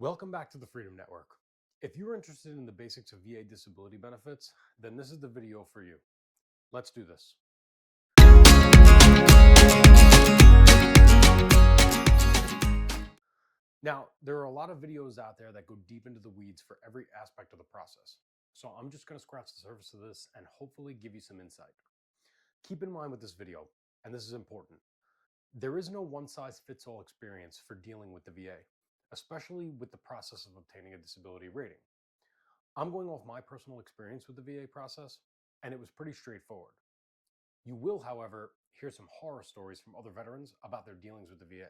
Welcome back to the Freedom Network. If you're interested in the basics of VA disability benefits, then this is the video for you. Let's do this. Now, there are a lot of videos out there that go deep into the weeds for every aspect of the process. So I'm just going to scratch the surface of this and hopefully give you some insight. Keep in mind with this video, and this is important, there is no one-size-fits-all experience for dealing with the VA, especially with the process of obtaining a disability rating. I'm going off my personal experience with the VA process, and it was pretty straightforward. You will, however, hear some horror stories from other veterans about their dealings with the VA.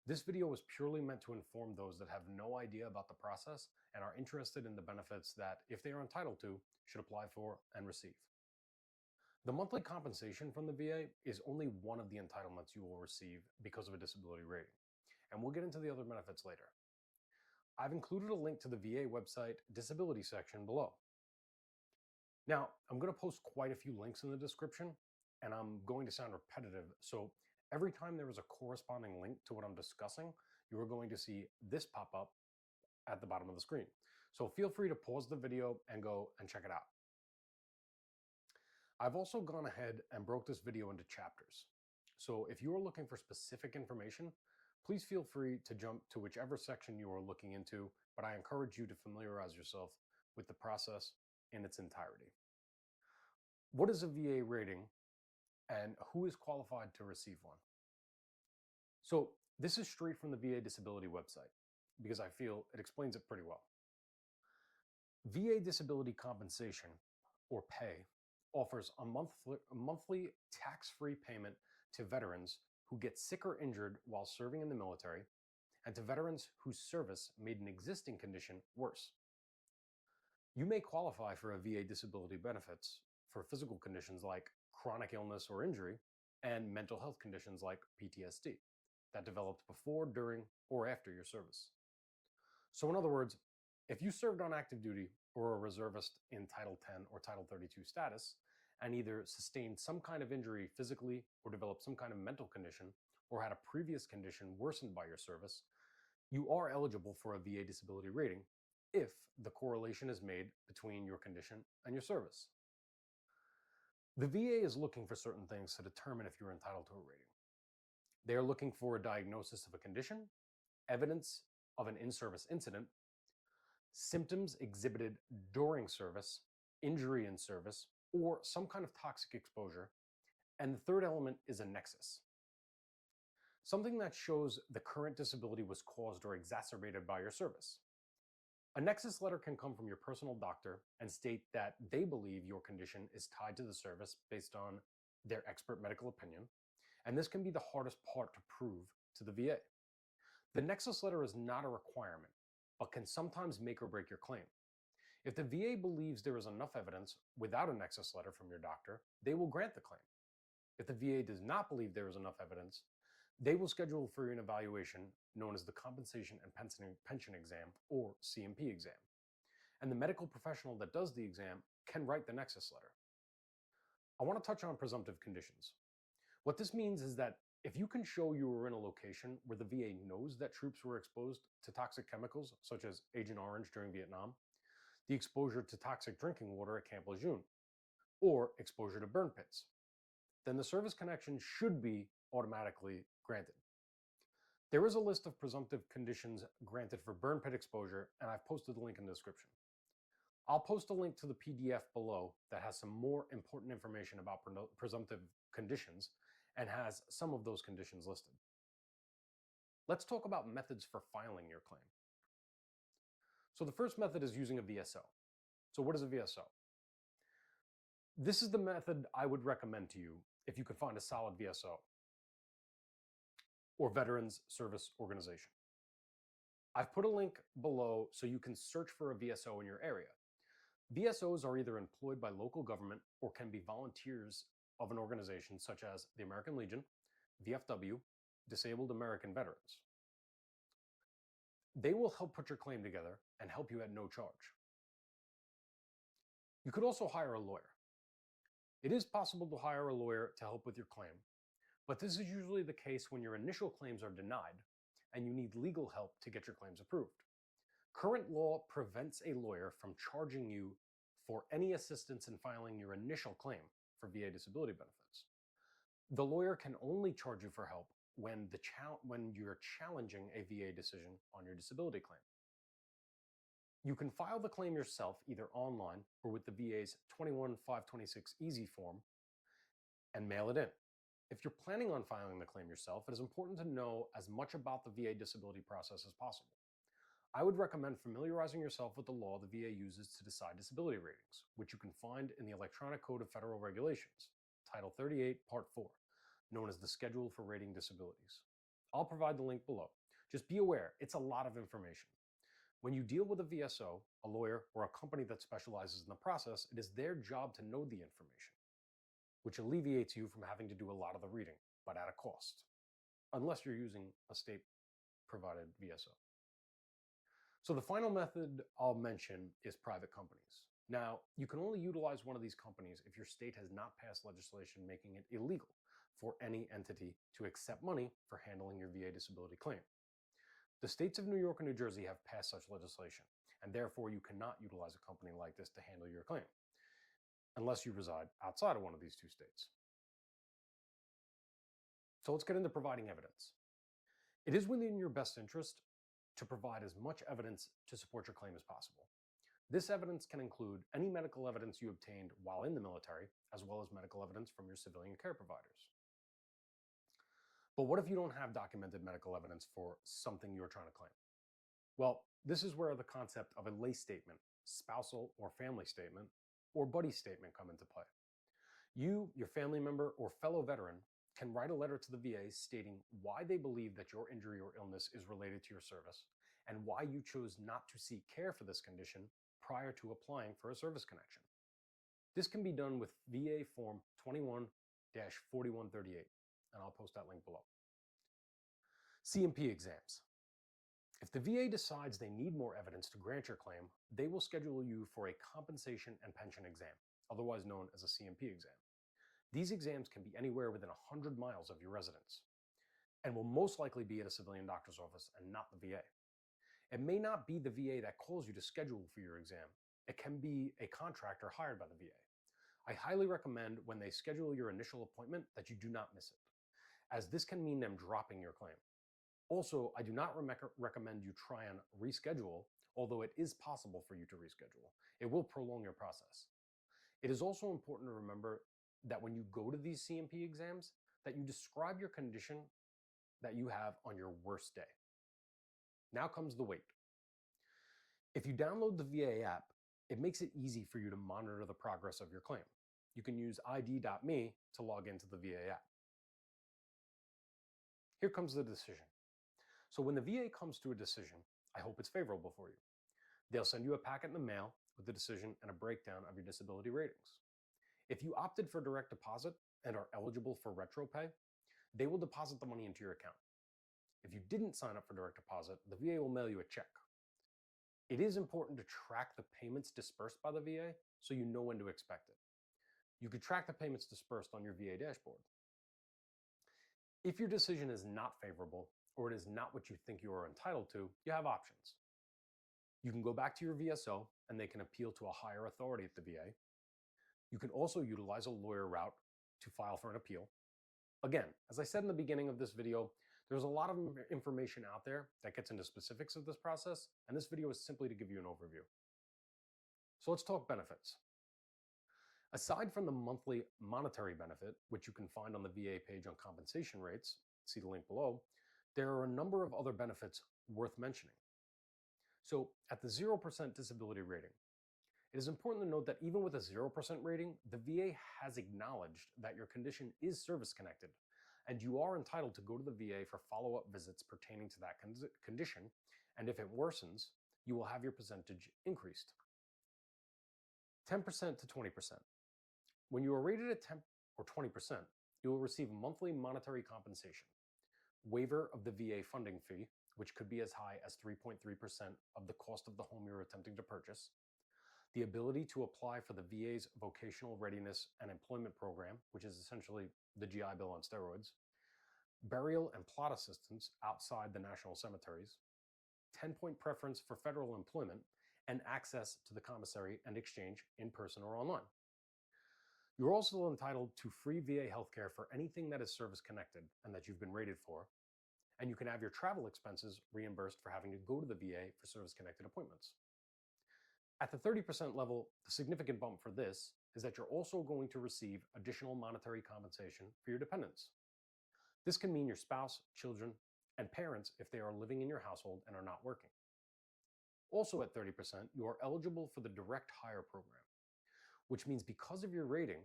This video is purely meant to inform those that have no idea about the process and are interested in the benefits that, if they are entitled to, should apply for and receive. The monthly compensation from the VA is only one of the entitlements you will receive because of a disability rating, and we'll get into the other benefits later. I've included a link to the VA website disability section below. Now, I'm going to post quite a few links in the description, and I'm going to sound repetitive, so every time there is a corresponding link to what I'm discussing, you are going to see this pop up at the bottom of the screen. So feel free to pause the video and go and check it out. I've also gone ahead and broke this video into chapters. So if you are looking for specific information, please feel free to jump to whichever section you are looking into, but I encourage you to familiarize yourself with the process in its entirety. What is a VA rating and who is qualified to receive one? So this is straight from the VA disability website because I feel it explains it pretty well. VA disability compensation, or pay, offers a monthly tax-free payment to veterans who get sick or injured while serving in the military, and to veterans whose service made an existing condition worse. You may qualify for a VA disability benefits for physical conditions like chronic illness or injury, and mental health conditions like PTSD that developed before, during, or after your service. So in other words, if you served on active duty or a reservist in Title 10 or Title 32 status, and either sustained some kind of injury physically or developed some kind of mental condition or had a previous condition worsened by your service, you are eligible for a VA disability rating if the correlation is made between your condition and your service. The VA is looking for certain things to determine if you're entitled to a rating. They are looking for a diagnosis of a condition, evidence of an in-service incident, symptoms exhibited during service, injury in service, or some kind of toxic exposure, and the third element is a nexus. Something that shows the current disability was caused or exacerbated by your service. A nexus letter can come from your personal doctor and state that they believe your condition is tied to the service based on their expert medical opinion, and this can be the hardest part to prove to the VA. The nexus letter is not a requirement, but can sometimes make or break your claim. If the VA believes there is enough evidence without a nexus letter from your doctor, they will grant the claim. If the VA does not believe there is enough evidence, they will schedule for an evaluation known as the Compensation and Pension Exam, or C&P exam. And the medical professional that does the exam can write the nexus letter. I want to touch on presumptive conditions. What this means is that if you can show you were in a location where the VA knows that troops were exposed to toxic chemicals, such as Agent Orange during Vietnam, the exposure to toxic drinking water at Camp Lejeune, or exposure to burn pits, then the service connection should be automatically granted. There is a list of presumptive conditions granted for burn pit exposure, and I've posted the link in the description. I'll post a link to the PDF below that has some more important information about presumptive conditions and has some of those conditions listed. Let's talk about methods for filing your claim. So the first method is using a VSO. So what is a VSO? This is the method I would recommend to you if you could find a solid VSO or Veterans Service Organization. I've put a link below so you can search for a VSO in your area. VSOs are either employed by local government or can be volunteers of an organization such as the American Legion, VFW, Disabled American Veterans. They will help put your claim together and help you at no charge. You could also hire a lawyer. It is possible to hire a lawyer to help with your claim, but this is usually the case when your initial claims are denied and you need legal help to get your claims approved. Current law prevents a lawyer from charging you for any assistance in filing your initial claim for VA disability benefits. The lawyer can only charge you for help when you're challenging a VA decision on your disability claim. You can file the claim yourself either online or with the VA's 21526 Easy form and mail it in. If you're planning on filing the claim yourself, it is important to know as much about the VA disability process as possible. I would recommend familiarizing yourself with the law the VA uses to decide disability ratings, which you can find in the Electronic Code of Federal Regulations, Title 38, Part 4, known as the Schedule for Rating Disabilities. I'll provide the link below. Just be aware, it's a lot of information. When you deal with a VSO, a lawyer, or a company that specializes in the process, it is their job to know the information, which alleviates you from having to do a lot of the reading, but at a cost, unless you're using a state-provided VSO. So the final method I'll mention is private companies. Now, you can only utilize one of these companies if your state has not passed legislation making it illegal for any entity to accept money for handling your VA disability claim. The states of New York and New Jersey have passed such legislation, and therefore you cannot utilize a company like this to handle your claim, unless you reside outside of one of these two states. So let's get into providing evidence. It is within your best interest to provide as much evidence to support your claim as possible. This evidence can include any medical evidence you obtained while in the military, as well as medical evidence from your civilian care providers. But what if you don't have documented medical evidence for something you're trying to claim? Well, this is where the concept of a lay statement, spousal or family statement, or buddy statement come into play. You, your family member, or fellow veteran can write a letter to the VA stating why they believe that your injury or illness is related to your service and why you chose not to seek care for this condition prior to applying for a service connection. This can be done with VA Form 21-4138, and I'll post that link below. C&P Exams. If the VA decides they need more evidence to grant your claim, they will schedule you for a compensation and pension exam, otherwise known as a C&P exam. These exams can be anywhere within 100 miles of your residence and will most likely be at a civilian doctor's office and not the VA. It may not be the VA that calls you to schedule for your exam. It can be a contractor hired by the VA. I highly recommend when they schedule your initial appointment that you do not miss it, as this can mean them dropping your claim. Also, I do not recommend you try and reschedule, although it is possible for you to reschedule. It will prolong your process. It is also important to remember that when you go to these C&P exams, that you describe your condition that you have on your worst day. Now comes the wait. If you download the VA app, it makes it easy for you to monitor the progress of your claim. You can use id.me to log into the VA app. Here comes the decision. So when the VA comes to a decision, I hope it's favorable for you. They'll send you a packet in the mail with the decision and a breakdown of your disability ratings. If you opted for direct deposit and are eligible for retro pay, they will deposit the money into your account. If you didn't sign up for direct deposit, the VA will mail you a check. It is important to track the payments dispersed by the VA so you know when to expect it. You could track the payments dispersed on your VA dashboard. If your decision is not favorable or it is not what you think you are entitled to, you have options. You can go back to your VSO and they can appeal to a higher authority at the VA. You can also utilize a lawyer route to file for an appeal. Again, as I said in the beginning of this video, there's a lot of information out there that gets into specifics of this process, and this video is simply to give you an overview. So let's talk benefits. Aside from the monthly monetary benefit, which you can find on the VA page on compensation rates, see the link below, there are a number of other benefits worth mentioning. So at the 0% disability rating, it is important to note that even with a 0% rating, the VA has acknowledged that your condition is service-connected, and you are entitled to go to the VA for follow-up visits pertaining to that condition, and if it worsens, you will have your percentage increased. 10% to 20%. When you are rated at 10 or 20%, you will receive monthly monetary compensation, waiver of the VA funding fee, which could be as high as 3.3% of the cost of the home you're attempting to purchase, the ability to apply for the VA's Vocational Readiness and Employment Program, which is essentially the GI Bill on steroids, burial and plot assistance outside the national cemeteries, 10-point preference for federal employment, and access to the commissary and exchange in person or online. You're also entitled to free VA healthcare for anything that is service-connected and that you've been rated for, and you can have your travel expenses reimbursed for having to go to the VA for service-connected appointments. At the 30% level, the significant bump for this is that you're also going to receive additional monetary compensation for your dependents. This can mean your spouse, children, and parents if they are living in your household and are not working. Also at 30%, you are eligible for the direct hire program, which means because of your rating,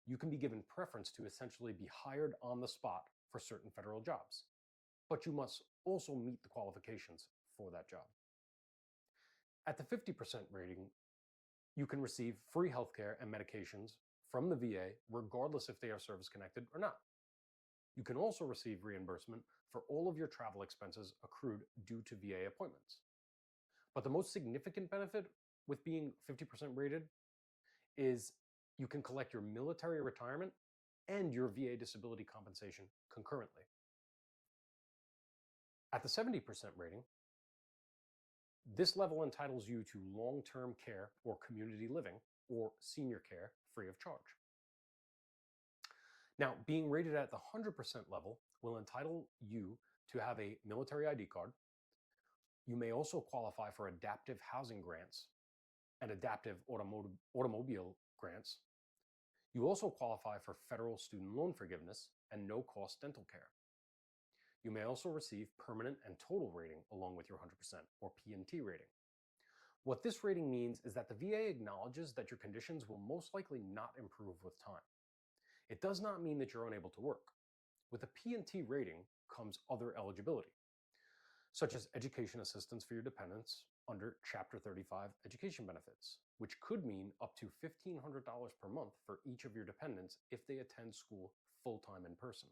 you can be given preference to essentially be hired on the spot for certain federal jobs. But you must also meet the qualifications for that job. At the 50% rating, you can receive free healthcare and medications from the VA, regardless if they are service-connected or not. You can also receive reimbursement for all of your travel expenses accrued due to VA appointments. But the most significant benefit with being 50% rated is you can collect your military retirement and your VA disability compensation concurrently. At the 70% rating, this level entitles you to long-term care or community living or senior care free of charge. Now, being rated at the 100% level will entitle you to have a military ID card. You may also qualify for adaptive housing grants and adaptive automobile grants. You also qualify for federal student loan forgiveness and no-cost dental care. You may also receive permanent and total rating along with your 100% or P&T rating. What this rating means is that the VA acknowledges that your conditions will most likely not improve with time. It does not mean that you're unable to work. With a P&T rating comes other eligibility, such as education assistance for your dependents under Chapter 35 education benefits, which could mean up to $1,500 per month for each of your dependents if they attend school full-time in person.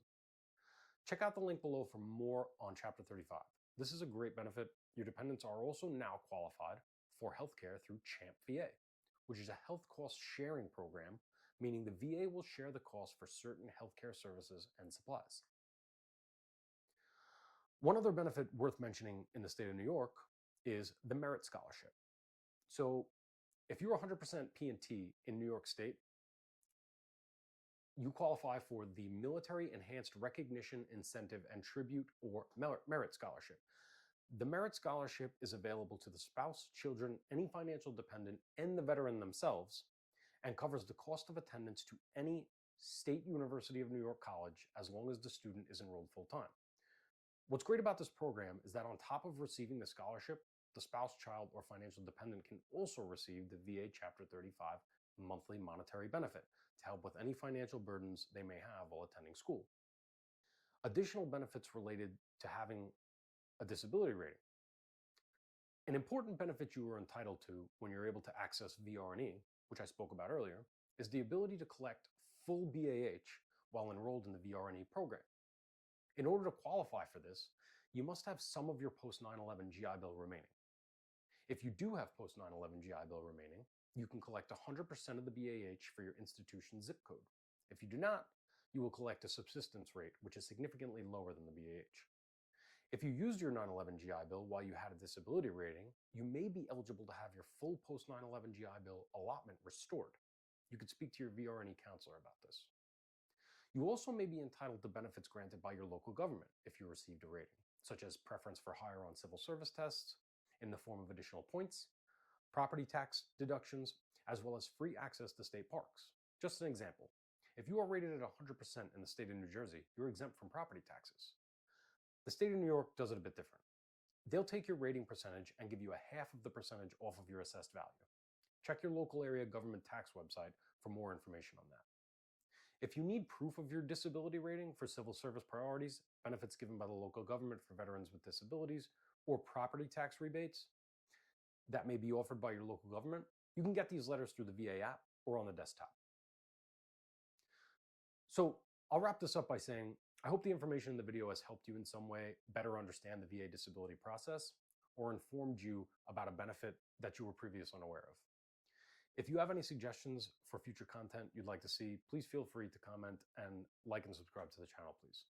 Check out the link below for more on Chapter 35. This is a great benefit. Your dependents are also now qualified for healthcare through CHAMP VA, which is a health cost sharing program, meaning the VA will share the cost for certain healthcare services and supplies. One other benefit worth mentioning in the state of New York is the Merit Scholarship. So if you're 100% P&T in New York State, you qualify for the Military Enhanced Recognition, Incentive, and Tribute, or Merit Scholarship. The Merit Scholarship is available to the spouse, children, any financial dependent, and the veteran themselves, and covers the cost of attendance to any State University of New York college as long as the student is enrolled full-time. What's great about this program is that on top of receiving the scholarship, the spouse, child, or financial dependent can also receive the VA Chapter 35 monthly monetary benefit to help with any financial burdens they may have while attending school. Additional benefits related to having a disability rating. An important benefit you are entitled to when you're able to access VRNE, which I spoke about earlier, is the ability to collect full BAH while enrolled in the VRNE program. In order to qualify for this, you must have some of your post-9/11 GI Bill remaining. If you do have post-9/11 GI Bill remaining, you can collect 100% of the BAH for your institution zip code. If you do not, you will collect a subsistence rate, which is significantly lower than the BAH. If you used your 9/11 GI Bill while you had a disability rating, you may be eligible to have your full post-9/11 GI Bill allotment restored. You could speak to your VRNE counselor about this. You also may be entitled to benefits granted by your local government if you received a rating, such as preference for hire on civil service tests in the form of additional points, property tax deductions, as well as free access to state parks. Just an example, if you are rated at 100% in the state of New Jersey, you're exempt from property taxes. The state of New York does it a bit different. They'll take your rating percentage and give you a half of the percentage off of your assessed value. Check your local area government tax website for more information on that. If you need proof of your disability rating for civil service priorities, benefits given by the local government for veterans with disabilities, or property tax rebates that may be offered by your local government, you can get these letters through the VA app or on the desktop. So I'll wrap this up by saying, I hope the information in the video has helped you in some way better understand the VA disability process or informed you about a benefit that you were previously unaware of. If you have any suggestions for future content you'd like to see, please feel free to comment and like and subscribe to the channel, please.